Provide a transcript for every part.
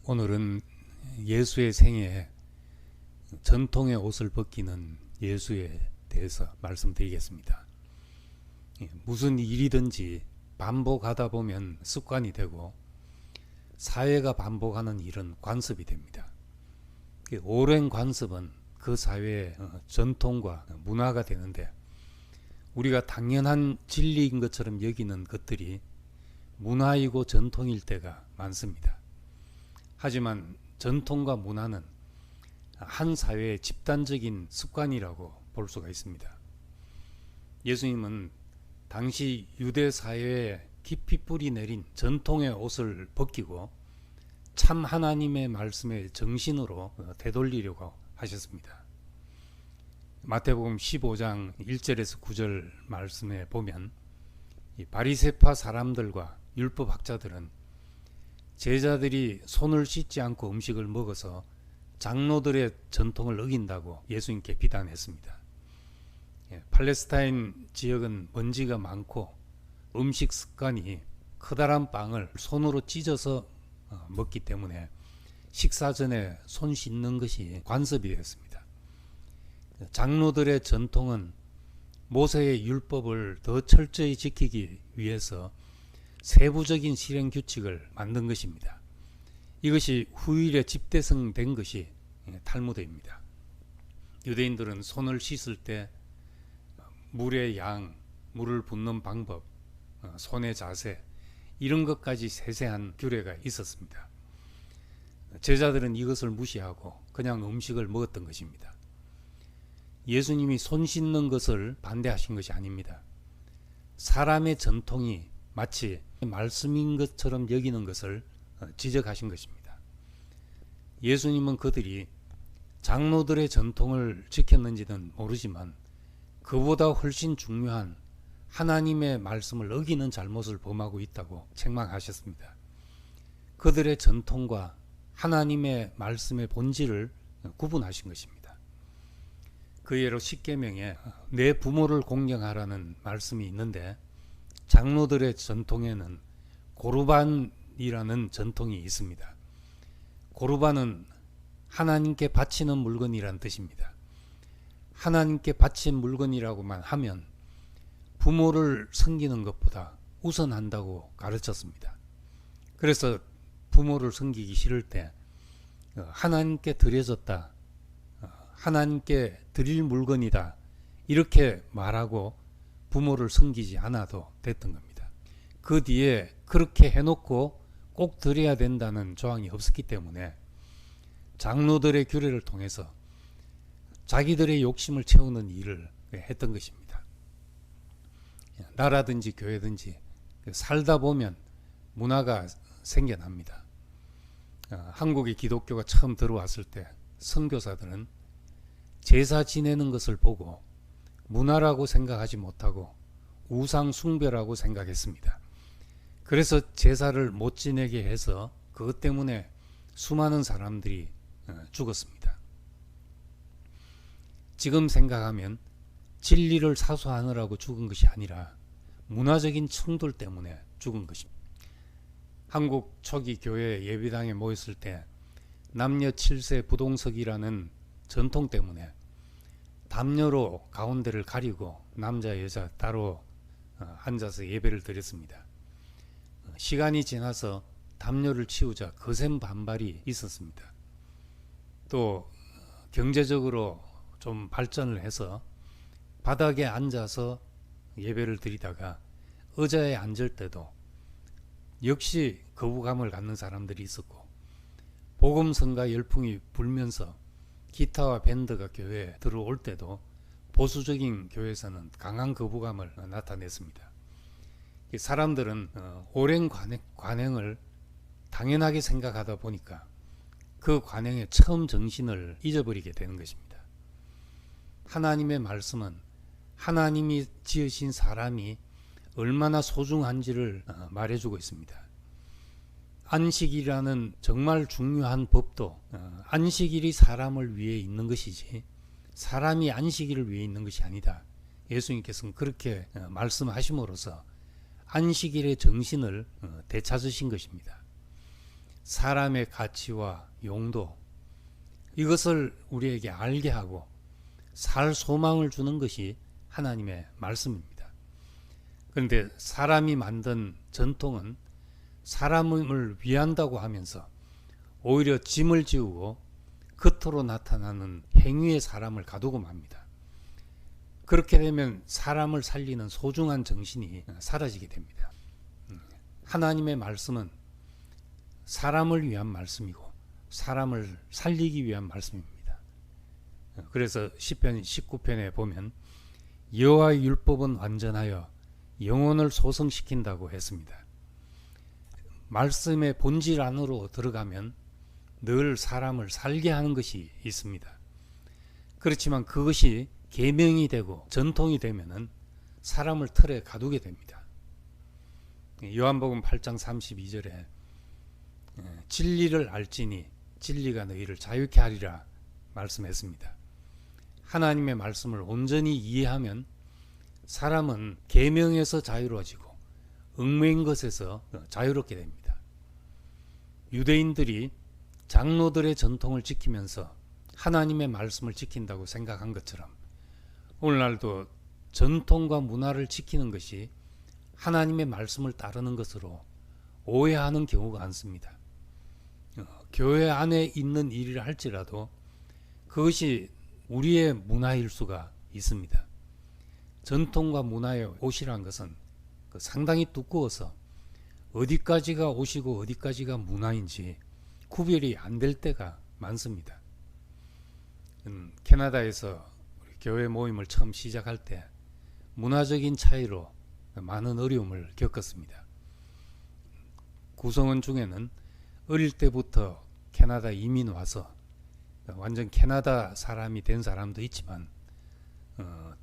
오늘은 예수의 생애에 전통의 옷을 벗기는 예수에 대해서 말씀드리겠습니다. 무슨 일이든지 반복하다 보면 습관이 되고 사회가 반복하는 일은 관습이 됩니다. 오랜 관습은 그 사회의 전통과 문화가 되는데 우리가 당연한 진리인 것처럼 여기는 것들이 문화이고 전통일 때가 많습니다. 하지만 전통과 문화는 한 사회의 집단적인 습관이라고 볼 수가 있습니다. 예수님은 당시 유대 사회에 깊이 뿌리 내린 전통의 옷을 벗기고 참 하나님의 말씀의 정신으로 되돌리려고 하셨습니다. 마태복음 15장 1절에서 9절 말씀에 보면 이 바리새파 사람들과 율법학자들은 제자들이 손을 씻지 않고 음식을 먹어서 장로들의 전통을 어긴다고 예수님께 비난했습니다. 팔레스타인 지역은 먼지가 많고 음식 습관이 커다란 빵을 손으로 찢어서 먹기 때문에 식사 전에 손 씻는 것이 관습이 되었습니다. 장로들의 전통은 모세의 율법을 더 철저히 지키기 위해서 세부적인 실행 규칙을 만든 것입니다. 이것이 후일에 집대성된 것이 탈무드입니다. 유대인들은 손을 씻을 때 물의 양, 물을 붓는 방법, 손의 자세 이런 것까지 세세한 규례가 있었습니다. 제자들은 이것을 무시하고 그냥 음식을 먹었던 것입니다. 예수님이 손 씻는 것을 반대하신 것이 아닙니다. 사람의 전통이 마치 말씀인 것처럼 여기는 것을 지적하신 것입니다. 예수님은 그들이 장로들의 전통을 지켰는지는 모르지만 그보다 훨씬 중요한 하나님의 말씀을 어기는 잘못을 범하고 있다고 책망하셨습니다. 그들의 전통과 하나님의 말씀의 본질을 구분하신 것입니다. 그 예로 십계명에 내 부모를 공경하라는 말씀이 있는데 장로들의 전통에는 고르반이라는 전통이 있습니다. 고르반은 하나님께 바치는 물건이란 뜻입니다. 하나님께 바친 물건이라고만 하면 부모를 섬기는 것보다 우선한다고 가르쳤습니다. 그래서 부모를 섬기기 싫을 때 하나님께 드려졌다, 하나님께 드릴 물건이다 이렇게 말하고 부모를 섬기지 않아도 됐던 겁니다. 그 뒤에 그렇게 해놓고 꼭 드려야 된다는 조항이 없었기 때문에 장로들의 규례를 통해서 자기들의 욕심을 채우는 일을 했던 것입니다. 나라든지 교회든지 살다 보면 문화가 생겨납니다. 한국에 기독교가 처음 들어왔을 때 선교사들은 제사 지내는 것을 보고 문화라고 생각하지 못하고 우상 숭배라고 생각했습니다. 그래서 제사를 못 지내게 해서 그것 때문에 수많은 사람들이 죽었습니다. 지금 생각하면 진리를 사수하느라고 죽은 것이 아니라 문화적인 충돌 때문에 죽은 것입니다. 한국 초기 교회 예배당에 모였을 때 남녀 7세 부동석이라는 전통 때문에 담요로 가운데를 가리고 남자 여자 따로 앉아서 예배를 드렸습니다. 시간이 지나서 담요를 치우자 거센 반발이 있었습니다. 또 경제적으로 좀 발전을 해서 바닥에 앉아서 예배를 드리다가 의자에 앉을 때도 역시 거부감을 갖는 사람들이 있었고 복음성가 열풍이 불면서 기타와 밴드가 교회에 들어올 때도 보수적인 교회에서는 강한 거부감을 나타냈습니다. 사람들은 오랜 관행을 당연하게 생각하다 보니까 그 관행의 처음 정신을 잊어버리게 되는 것입니다. 하나님의 말씀은 하나님이 지으신 사람이 얼마나 소중한지를 말해주고 있습니다. 안식일이라는 정말 중요한 법도 안식일이 사람을 위해 있는 것이지 사람이 안식일을 위해 있는 것이 아니다. 예수님께서는 그렇게 말씀하심으로써 안식일의 정신을 되찾으신 것입니다. 사람의 가치와 용도, 이것을 우리에게 알게 하고 살 소망을 주는 것이 하나님의 말씀입니다. 그런데 사람이 만든 전통은 사람을 위한다고 하면서 오히려 짐을 지우고 겉으로 나타나는 행위의 사람을 가두고 맙니다. 그렇게 되면 사람을 살리는 소중한 정신이 사라지게 됩니다. 하나님의 말씀은 사람을 위한 말씀이고 사람을 살리기 위한 말씀입니다. 그래서 시편 19편에 보면 여호와의 율법은 완전하여 영혼을 소성시킨다고 했습니다. 말씀의 본질 안으로 들어가면 늘 사람을 살게 하는 것이 있습니다. 그렇지만 그것이 계명이 되고 전통이 되면은 사람을 틀에 가두게 됩니다. 요한복음 8장 32절에 진리를 알지니 진리가 너희를 자유케 하리라 말씀했습니다. 하나님의 말씀을 온전히 이해하면 사람은 계명에서 자유로워지고 얽매인 것에서 자유롭게 됩니다. 유대인들이 장로들의 전통을 지키면서 하나님의 말씀을 지킨다고 생각한 것처럼 오늘날도 전통과 문화를 지키는 것이 하나님의 말씀을 따르는 것으로 오해하는 경우가 많습니다. 교회 안에 있는 일이라 할지라도 그것이 우리의 문화일 수가 있습니다. 전통과 문화의 옷이란 것은 상당히 두꺼워서 어디까지가 옷이고 어디까지가 문화인지 구별이 안 될 때가 많습니다. 캐나다에서 교회 모임을 처음 시작할 때 문화적인 차이로 많은 어려움을 겪었습니다. 구성원 중에는 어릴 때부터 캐나다 이민 와서 완전 캐나다 사람이 된 사람도 있지만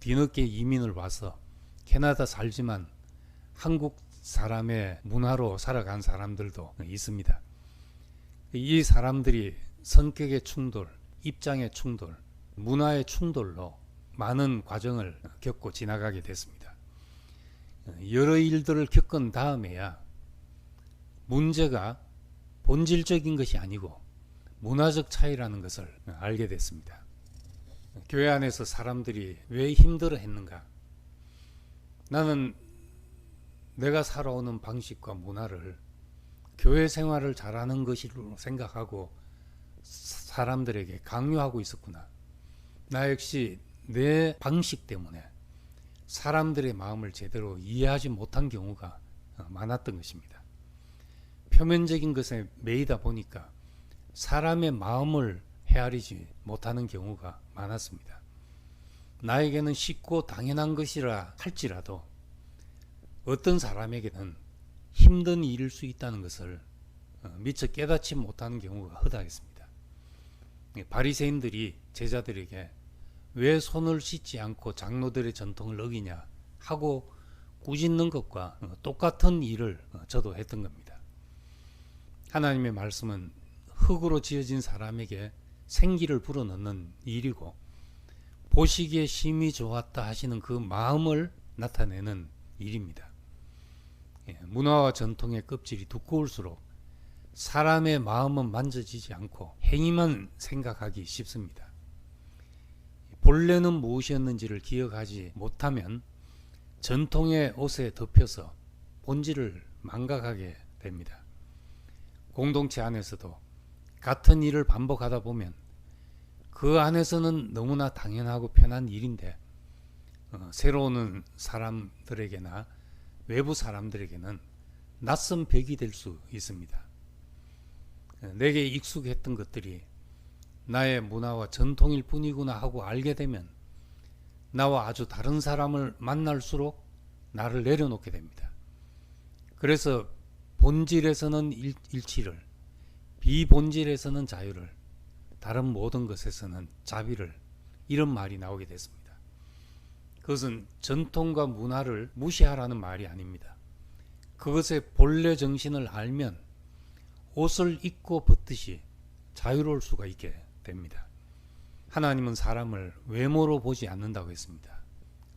뒤늦게 이민을 와서 캐나다 살지만 한국 사람의 문화로 살아간 사람들도 있습니다. 이 사람들이 성격의 충돌, 입장의 충돌, 문화의 충돌로 많은 과정을 겪고 지나가게 됐습니다. 여러 일들을 겪은 다음에야 문제가 본질적인 것이 아니고 문화적 차이라는 것을 알게 됐습니다. 교회 안에서 사람들이 왜 힘들어 했는가? 나는 내가 살아오는 방식과 문화를 교회 생활을 잘하는 것으로 생각하고 사람들에게 강요하고 있었구나. 나 역시 내 방식 때문에 사람들의 마음을 제대로 이해하지 못한 경우가 많았던 것입니다. 표면적인 것에 매이다 보니까 사람의 마음을 헤아리지 못하는 경우가 많았습니다. 나에게는 쉽고 당연한 것이라 할지라도 어떤 사람에게는 힘든 일일 수 있다는 것을 미처 깨닫지 못하는 경우가 허다했습니다. 바리새인들이 제자들에게 왜 손을 씻지 않고 장로들의 전통을 어기냐 하고 꾸짖는 것과 똑같은 일을 저도 했던 겁니다. 하나님의 말씀은 흙으로 지어진 사람에게 생기를 불어넣는 일이고 보시기에 심히 좋았다 하시는 그 마음을 나타내는 일입니다. 문화와 전통의 껍질이 두꺼울수록 사람의 마음은 만져지지 않고 행위만 생각하기 쉽습니다. 본래는 무엇이었는지를 기억하지 못하면 전통의 옷에 덮여서 본질을 망각하게 됩니다. 공동체 안에서도 같은 일을 반복하다 보면 그 안에서는 너무나 당연하고 편한 일인데 새로 오는 사람들에게나 외부 사람들에게는 낯선 벽이 될 수 있습니다. 내게 익숙했던 것들이 나의 문화와 전통일 뿐이구나 하고 알게 되면 나와 아주 다른 사람을 만날수록 나를 내려놓게 됩니다. 그래서 본질에서는 일치를, 비본질에서는 자유를, 다른 모든 것에서는 자비를, 이런 말이 나오게 됐습니다. 그것은 전통과 문화를 무시하라는 말이 아닙니다. 그것의 본래 정신을 알면 옷을 입고 벗듯이 자유로울 수가 있게 됩니다. 하나님은 사람을 외모로 보지 않는다고 했습니다.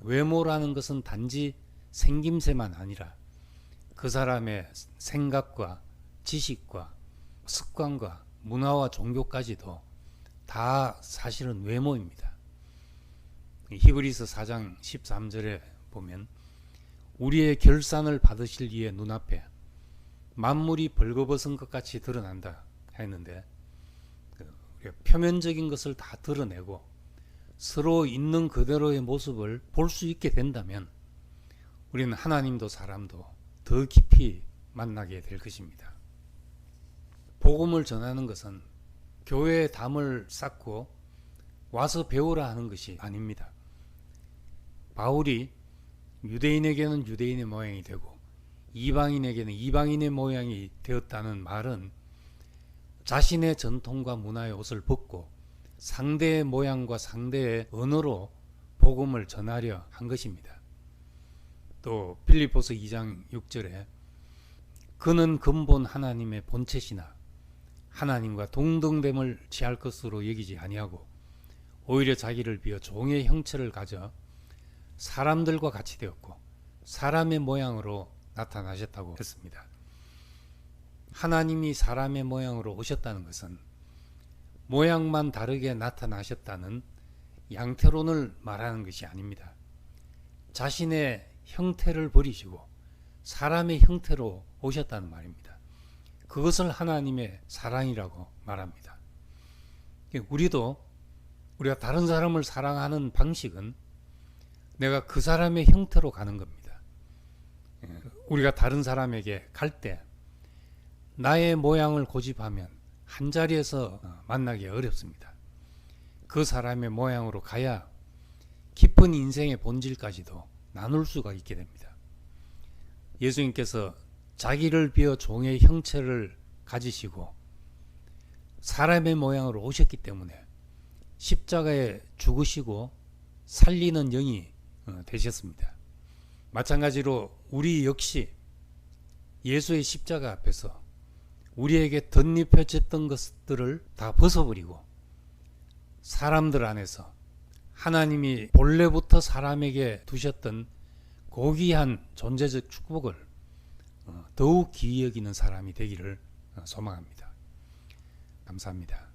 외모라는 것은 단지 생김새만 아니라 그 사람의 생각과 지식과 습관과 문화와 종교까지도 다 사실은 외모입니다. 히브리서 4장 13절에 보면 우리의 결산을 받으실 이의 눈앞에 만물이 벌거벗은 것 같이 드러난다 했는데, 표면적인 것을 다 드러내고 서로 있는 그대로의 모습을 볼 수 있게 된다면 우리는 하나님도 사람도 더 깊이 만나게 될 것입니다. 복음을 전하는 것은 교회에 담을 쌓고 와서 배우라 하는 것이 아닙니다. 바울이 유대인에게는 유대인의 모양이 되고 이방인에게는 이방인의 모양이 되었다는 말은 자신의 전통과 문화의 옷을 벗고 상대의 모양과 상대의 언어로 복음을 전하려 한 것입니다. 또 빌립보서 2장 6절에 그는 근본 하나님의 본체시나 하나님과 동등됨을 취할 것으로 여기지 아니하고 오히려 자기를 비어 종의 형체를 가져 사람들과 같이 되었고 사람의 모양으로 나타나셨다고 했습니다. 하나님이 사람의 모양으로 오셨다는 것은 모양만 다르게 나타나셨다는 양태론을 말하는 것이 아닙니다. 자신의 형태를 버리시고 사람의 형태로 오셨다는 말입니다. 그것을 하나님의 사랑이라고 말합니다. 우리가 다른 사람을 사랑하는 방식은 내가 그 사람의 형태로 가는 겁니다. 우리가 다른 사람에게 갈 때 나의 모양을 고집하면 한 자리에서 만나기 어렵습니다. 그 사람의 모양으로 가야 깊은 인생의 본질까지도 나눌 수가 있게 됩니다. 예수님께서 자기를 비어 종의 형체를 가지시고 사람의 모양으로 오셨기 때문에 십자가에 죽으시고 살리는 영이 되셨습니다. 마찬가지로 우리 역시 예수의 십자가 앞에서 우리에게 덧입혀졌던 것들을 다 벗어버리고 사람들 안에서 하나님이 본래부터 사람에게 두셨던 고귀한 존재적 축복을 더욱 귀히 여기는 사람이 되기를 소망합니다. 감사합니다.